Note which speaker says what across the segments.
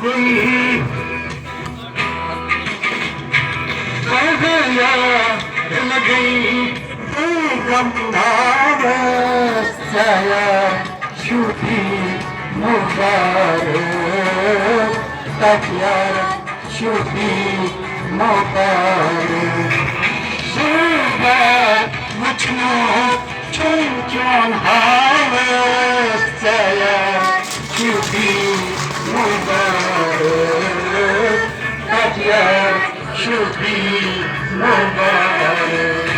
Speaker 1: गई रन गई शुभी मुबारक तकियार शुभी मुबारक सुबह मुझनो चुन चुन शुभी मुबारक तकियार शुभी मुबारक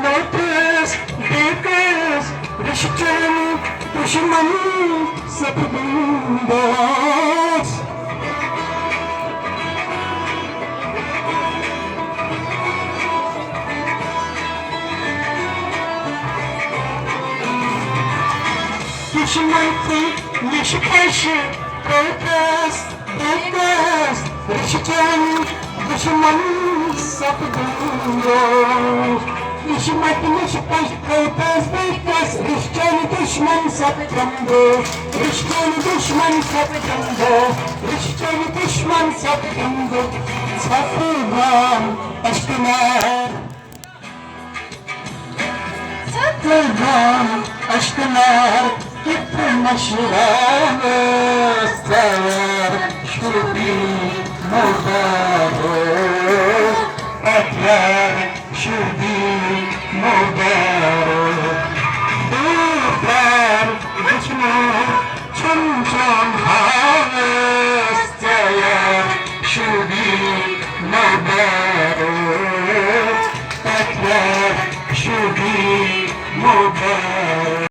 Speaker 1: no press, because we should tell me, pushing money, separate box. Pushing money, we should push it, because we should tell me, pushing money, separate box. Nişi makinesi pes Rişkeni düşman saptımdı Rişkeni düşman saptımdı Rişkeni düşman saptımdı Saptırmam aşkına Saptırmam aşkına Gittim aşıramı Sever şubi mubarek Ekler şubi mubarak Dağlar geçme çam çam havesteye şubi mubarak Ekler şubi mubarak